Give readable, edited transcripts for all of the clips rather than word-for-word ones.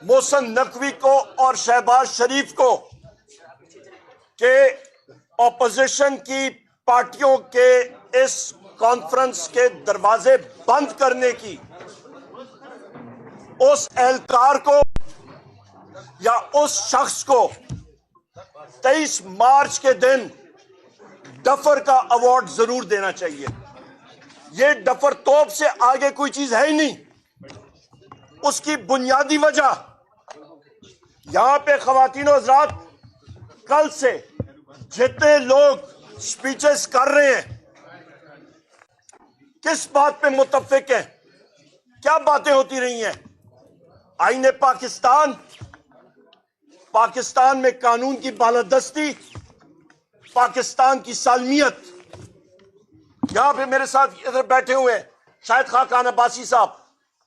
محسن نقوی کو اور شہباز شریف کو کہ اپوزیشن کی پارٹیوں کے اس کانفرنس کے دروازے بند کرنے کی اس اہلکار کو یا اس شخص کو 23 مارچ کے دن ڈفر کا ایوارڈ ضرور دینا چاہیے. یہ ڈفر توپ سے آگے کوئی چیز ہے ہی نہیں. اس کی بنیادی وجہ یہاں پہ خواتین و حضرات کل سے جتنے لوگ سپیچز کر رہے ہیں کس بات پہ متفق ہیں, کیا باتیں ہوتی رہی ہیں؟ آئین پاکستان, پاکستان میں قانون کی بالادستی, پاکستان کی سالمیت. یہاں پہ میرے ساتھ ادھر بیٹھے ہوئے ہیں شاہد Khaqan Abbasi Sahib,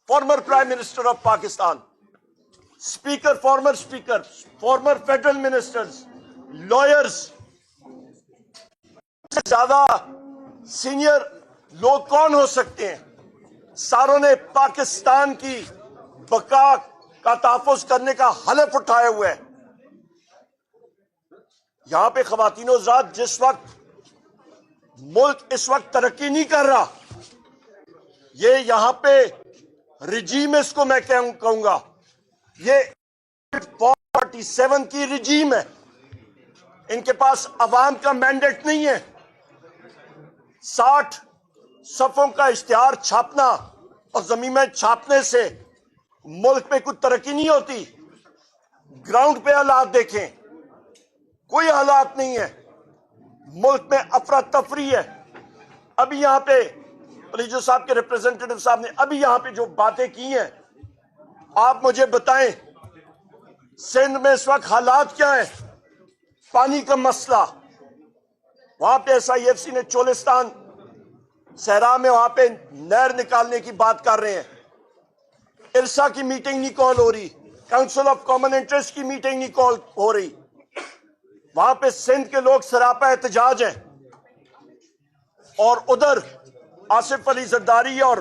former prime minister of Pakistan, speaker, former speaker, former federal ministers, lawyers. سے زیادہ سینئر لوگ کون ہو سکتے ہیں؟ ساروں نے پاکستان کی بقا کا تحفظ کرنے کا حلف اٹھائے ہوئے ہیں. یہاں پہ خواتین و حضرات جس وقت ملک اس وقت ترقی نہیں کر رہا, یہ یہاں پہ رجیم اس کو میں کہوں گا, یہ 47 کی رجیم ہے. ان کے پاس عوام کا مینڈیٹ نہیں ہے. 60 صفوں کا اشتہار چھاپنا اور زمین میں چھاپنے سے ملک میں کوئی ترقی نہیں ہوتی. گراؤنڈ پہ حالات دیکھیں, کوئی حالات نہیں ہے. ملک میں افراتفری ہے. ابھی یہاں پہ پلیجو صاحب کے ریپریزنٹیٹو صاحب نے ابھی یہاں پہ جو باتیں کی ہیں, آپ مجھے بتائیں سندھ میں اس وقت حالات کیا ہیں؟ پانی کا مسئلہ, وہاں پہ ایس آئی ایف سی نے چولستان صحرا میں وہاں پہ نہر نکالنے کی بات کر رہے ہیں. ارسا کی میٹنگ نہیں کال ہو رہی, کاؤنسل آف کامن انٹرسٹ کی میٹنگ نہیں کال ہو رہی. وہاں پہ سندھ کے لوگ سراپا احتجاج ہیں, اور ادھر آصف علی زرداری اور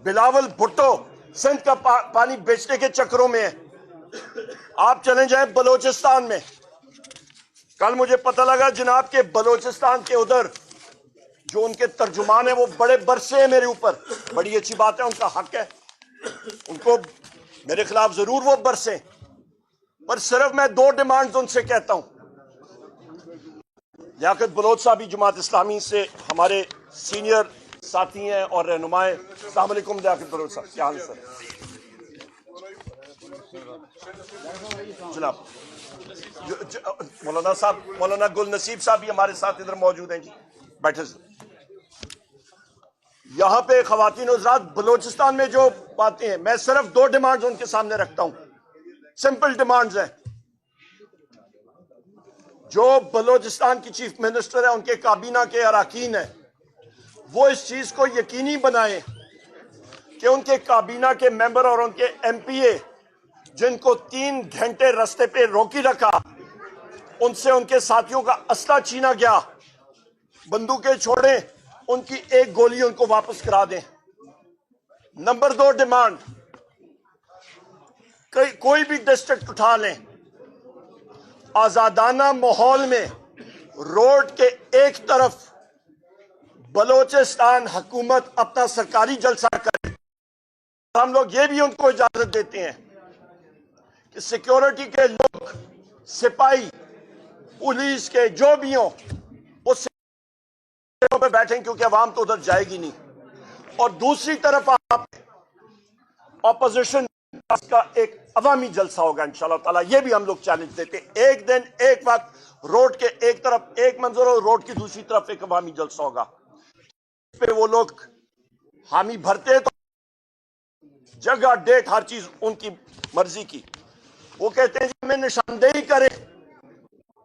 بلاول بھٹو سندھ کا پانی بیچنے کے چکروں میں ہیں. آپ چلیں جائیں بلوچستان میں, کل مجھے پتہ لگا جناب کے بلوچستان کے ادھر جو ان کے ترجمان ہیں وہ بڑے برسے ہیں میرے اوپر. بڑی اچھی بات ہے, ان کا حق ہے, ان کو میرے خلاف ضرور وہ برسیں, پر صرف میں 2 ڈیمانڈز ان سے کہتا ہوں. لیاقت بلوچ صاحب بھی جماعت اسلامی سے ہمارے سینئر ساتھی ہیں اور رہنمائیں. السلام علیکم لیاقت بلوچ صاحب, کیا حال ہے سر؟ جناب مولانا صاحب, مولانا گل نصیب صاحب بھی ہمارے ساتھ ادھر موجود ہیں. جی بیٹھے سر. یہاں پہ خواتین و حضرات بلوچستان میں جو باتیں ہیں, میں صرف 2 ڈیمانڈز ان کے سامنے رکھتا ہوں, سمپل ڈیمانڈز ہیں. جو بلوچستان کی چیف منسٹر ہے, ان کے کابینہ کے اراکین ہیں, وہ اس چیز کو یقینی بنائیں کہ ان کے کابینہ کے ممبر اور ان کے ایم پی اے جن کو 3 گھنٹے رستے پہ روکی رکھا, ان سے ان کے ساتھیوں کا اسلحہ چھینا گیا, بندوقیں چھوڑیں, ان کی 1 گولی ان کو واپس کرا دیں. نمبر 2 ڈیمانڈ, کوئی بھی ڈسٹرکٹ اٹھا لیں, آزادانہ ماحول میں روڈ کے ایک طرف بلوچستان حکومت اپنا سرکاری جلسہ کرے. ہم لوگ یہ بھی ان کو اجازت دیتے ہیں کہ سیکیورٹی کے لوگ, سپاہی, پولیس کے جو بھی ہوں, وہ سیٹوں پہ بیٹھیں کیونکہ عوام تو ادھر جائے گی نہیں. اور دوسری طرف آپ اپوزیشن کا ایک عوامی جلسہ ہوگا انشاءاللہ تعالیٰ, یہ بھی ہم لوگ چیلنج دیتے ہیں. ایک دن ایک وقت روڈ کے ایک طرف ایک منظر اور روڈ کی دوسری طرف ایک عوامی جلسہ ہوگا. اس پہ وہ لوگ حامی بھرتے تو جگہ ڈیٹ ہر چیز ان کی مرضی کی. وہ کہتے ہیں جی ہمیں نشاندہی کریں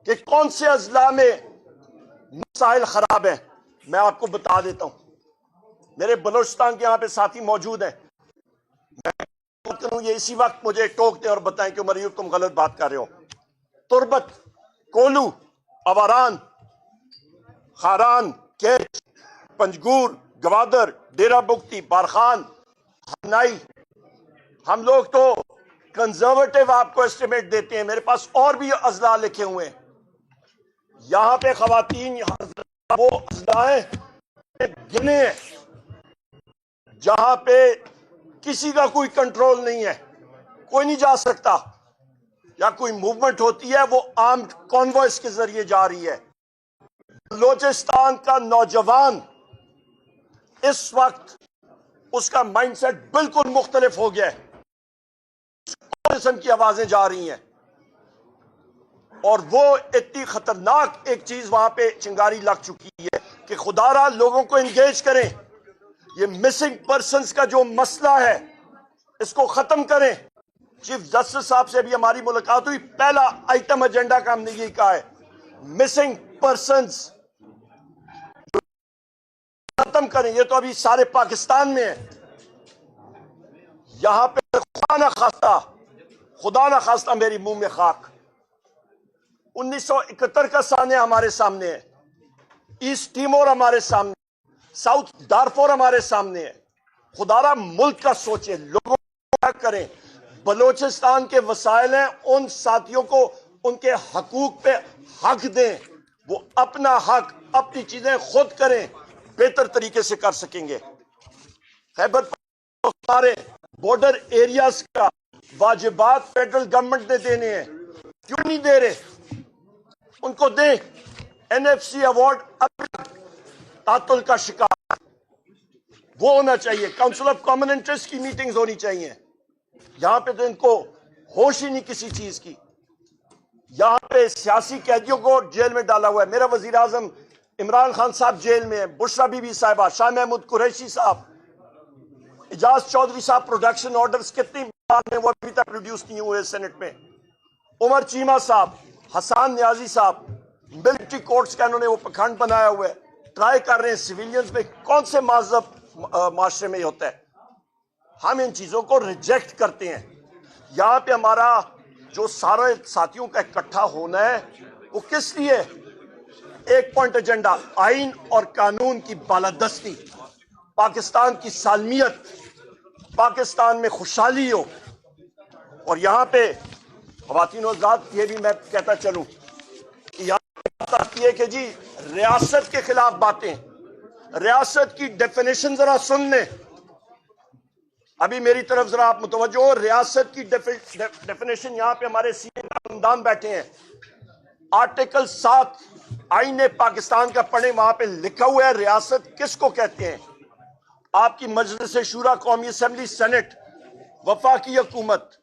کہ کون سے اضلاع میں مسائل خراب ہیں. میں آپ کو بتا دیتا ہوں, میرے بلوچستان کے یہاں پہ ساتھی موجود ہیں, یہ اسی وقت مجھے ٹوک دیں اور بتائیں کہ عمر ایوب تم غلط بات کر رہے ہو. تربت, کولو, اواران, خاران, کیچ, پنجگور, گوادر, ڈیرہ بگٹی, بارخان, ہنائی, ہم لوگ تو کنزرویٹو آپ کو ایسٹیمیٹ دیتے ہیں. میرے پاس اور بھی اضلاع لکھے ہوئے ہیں. یہاں پہ خواتین وہ اضلاع گنے ہیں جہاں پہ کسی کا کوئی کنٹرول نہیں ہے, کوئی نہیں جا سکتا, یا کوئی موومنٹ ہوتی ہے وہ آرمڈ کانوائز کے ذریعے جا رہی ہے. بلوچستان کا نوجوان اس وقت اس کا مائنڈ سیٹ بالکل مختلف ہو گیا ہے. قسم کی آوازیں جا رہی ہیں, اور وہ اتنی خطرناک ایک چیز وہاں پہ چنگاری لگ چکی ہے کہ خدا را لوگوں کو انگیج کریں. یہ مسنگ پرسنز کا جو مسئلہ ہے اس کو ختم کریں. چیف جسٹس صاحب سے بھی ہماری ملاقات ہوئی, پہلا آئٹم ایجنڈا کا ہم نے یہی کہا ہے, مسنگ پرسنز ختم کریں. یہ تو ابھی سارے پاکستان میں ہے. یہاں پہ خدا نہ خواستہ میری منہ میں خاک, 1971 کا سانحہ ہمارے سامنے ہے, ایسٹ ٹیمور ہمارے سامنے, ساؤتھ دارفور ہمارے سامنے ہے. خدا را ملک کا سوچیں, لوگوں کو کریں. بلوچستان کے وسائل ہیں, ان ساتھیوں کو ان کے حقوق پہ حق دیں. وہ اپنا حق, اپنی چیزیں خود کریں, بہتر طریقے سے کر سکیں گے. خیبر ہمارے بارڈر ایریاز کا واجبات فیڈرل گورنمنٹ نے دینے ہیں, کیوں نہیں دے رہے؟ ان کو دیں. این ایف سی ایوارڈ تعطل کا شکار وہ ہونا چاہیے. کاؤنسل آف کامن انٹرسٹ کی میٹنگز ہونی چاہیے. یہاں پہ تو ان کو ہوش ہی نہیں کسی چیز کی. یہاں پہ سیاسی قیدیوں کو جیل میں ڈالا ہوا ہے. میرا وزیر اعظم عمران خان صاحب جیل میں ہیں, بشرا بی بی صاحبہ, شاہ محمود قریشی صاحب, اجاز چودھری صاحب. پروڈکشن آرڈرز کتنی بار ہیں وہ ابھی تک پروڈیوس نہیں ہوئے سینٹ میں. عمر چیمہ صاحب, حسان نیازی صاحب, ملٹری کورٹس کا انہوں نے وہ پکھنڈ بنایا ہوا ہے. ٹرائی کر رہے ہیں سیویلینز میں, کون سے مہذب معاشرے میں ہوتا ہے. ہم ان چیزوں کو ریجیکٹ کرتے ہیں. یہاں پہ ہمارا جو سارے ساتھیوں کا اکٹھا ہونا ہے وہ کس لیے؟ ایک پوائنٹ ایجنڈا, آئین اور قانون کی بالادستی, پاکستان کی سالمیت, پاکستان میں خوشحالی ہو. اور یہاں پہ خواتین و حضرات یہ بھی میں کہتا چلوں کہ یہاں پہ بات آتی ہے کہ جی ریاست کے خلاف باتیں, ریاست کی ڈیفینیشن ذرا سن لیں. ابھی میری طرف ذرا آپ متوجہ ہو. ریاست کی ڈیفینیشن یہاں پہ ہمارے سینئر قومندان بیٹھے ہیں. آرٹیکل 7 آئین پاکستان کا پڑھیں, وہاں پہ لکھا ہوا ہے ریاست کس کو کہتے ہیں. آپ کی مجلس شورا, قومی اسمبلی, سینٹ, وفاقی حکومت,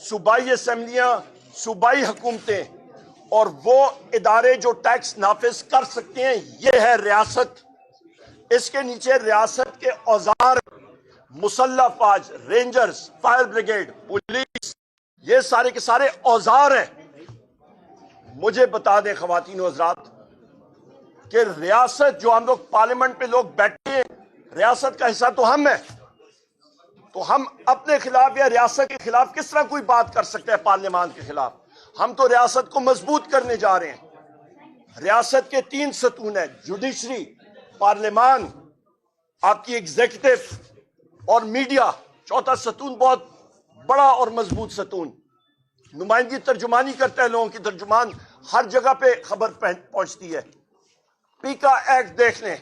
صوبائی اسمبلیاں, صوبائی حکومتیں, اور وہ ادارے جو ٹیکس نافذ کر سکتے ہیں, یہ ہے ریاست. اس کے نیچے ریاست کے اوزار, مسلح فوج, رینجرز, فائر بریگیڈ, پولیس, یہ سارے کے سارے اوزار ہیں. مجھے بتا دیں خواتین و حضرات کہ ریاست جو ہم لوگ پارلیمنٹ پہ لوگ بیٹھے ہیں, ریاست کا حصہ تو ہم ہے. تو ہم اپنے خلاف یا ریاست کے خلاف کس طرح کوئی بات کر سکتے ہیں پارلیمان کے خلاف؟ ہم تو ریاست کو مضبوط کرنے جا رہے ہیں. ریاست کے 3 ستون ہیں, جوڈیشری, پارلیمان, آپ کی ایگزیکٹو اور میڈیا. چوتھا ستون بہت بڑا اور مضبوط ستون, نمائندگی ترجمانی کرتا ہے لوگوں کی, ترجمان ہر جگہ پہ خبر پہنچتی ہے. پیکا ایکٹ دیکھ لیں,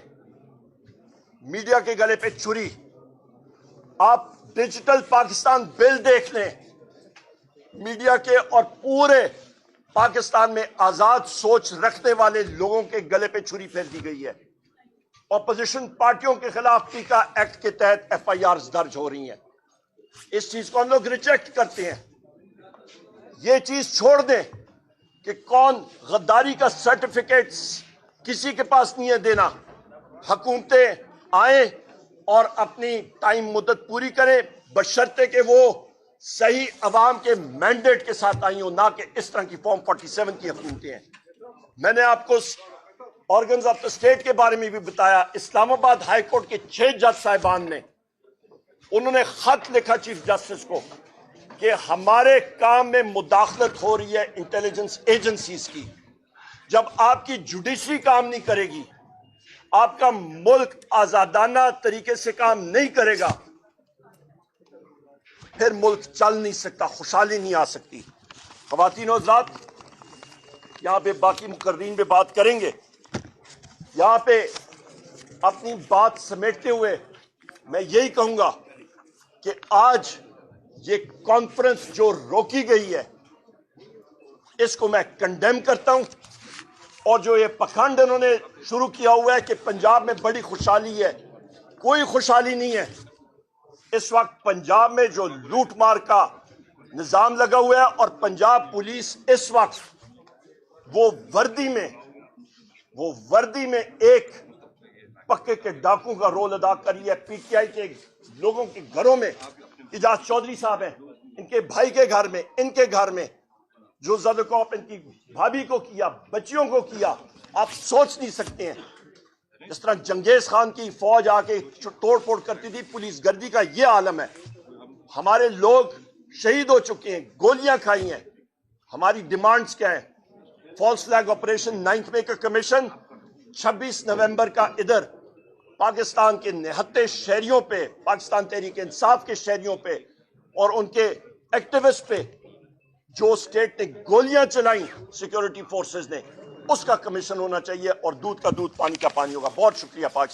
میڈیا کے گلے پہ چھری. آپ ڈیجیٹل پاکستان بل دیکھ لیں, میڈیا کے اور پورے پاکستان میں آزاد سوچ رکھنے والے لوگوں کے گلے پہ چھری پھیر دی گئی ہے. اپوزیشن پارٹیوں کے خلاف پیکا ایکٹ کے تحت ایف آئی آرز درج ہو رہی ہیں. اس چیز کو ہم لوگ ریجیکٹ کرتے ہیں. یہ چیز چھوڑ دیں کہ کون غداری کا سرٹیفکیٹ کسی کے پاس نہیں ہے دینا. حکومتیں آئیں اور اپنی ٹائم مدت پوری کریں, بشرطے کہ وہ صحیح عوام کے مینڈیٹ کے ساتھ آئی ہوں, نہ کہ اس طرح کی فارم 47 کی حکومتیں ہیں. میں نے آپ کو آرگنز آف دا اسٹیٹ کے بارے میں بھی بتایا. اسلام آباد ہائی کورٹ کے 6 جج صاحبان نے, انہوں نے خط لکھا چیف جسٹس کو کہ ہمارے کام میں مداخلت ہو رہی ہے انٹیلیجنس ایجنسیز کی. جب آپ کی جوڈیشری کام نہیں کرے گی, آپ کا ملک آزادانہ طریقے سے کام نہیں کرے گا, پھر ملک چل نہیں سکتا، خوشحالی نہیں آ سکتی۔ خواتین و حضرات، یہاں پہ باقی مقررین بھی بات کریں گے، یہاں پہ اپنی بات سمیٹتے ہوئے میں یہی کہوں گا کہ آج یہ کانفرنس جو روکی گئی ہے اس کو میں کنڈیم کرتا ہوں، اور جو یہ پکھنڈ انہوں نے شروع کیا ہوا ہے کہ پنجاب میں بڑی خوشحالی ہے، کوئی خوشحالی نہیں ہے۔ اس وقت پنجاب میں جو لوٹ مار کا نظام لگا ہوا ہے، اور پنجاب پولیس اس وقت وہ وردی میں ایک پکے کے ڈاکو کا رول ادا کر رہی ہے۔ پی ٹی آئی کے لوگوں کے گھروں میں، اجاز چودھری صاحب ہیں، ان کے بھائی کے گھر میں، ان کے گھر میں جو زدکوپ ان کی بھابھی کو کیا، بچیوں کو کیا، آپ سوچ نہیں سکتے ہیں۔ جس طرح چنگیز خان کی فوج آ کے توڑ پھوڑ کرتی تھی، پولیس گردی کا یہ عالم ہے۔ ہمارے لوگ شہید ہو چکے ہیں، گولیاں کھائی ہیں۔ ہماری ڈیمانڈز کیا ہیں؟ فالس فلیگ آپریشن 9 مئی کا کمیشن، 26 نومبر کا ادھر پاکستان کے نہتے شہریوں پہ، پاکستان تحریک انصاف کے شہریوں پہ اور ان کے ایکٹیوسٹ پہ جو اسٹیٹ نے گولیاں چلائیں سیکیورٹی فورسز نے، اس کا کمیشن ہونا چاہیے، اور دودھ کا دودھ پانی کا پانی ہوگا۔ بہت شکریہ پاکستان۔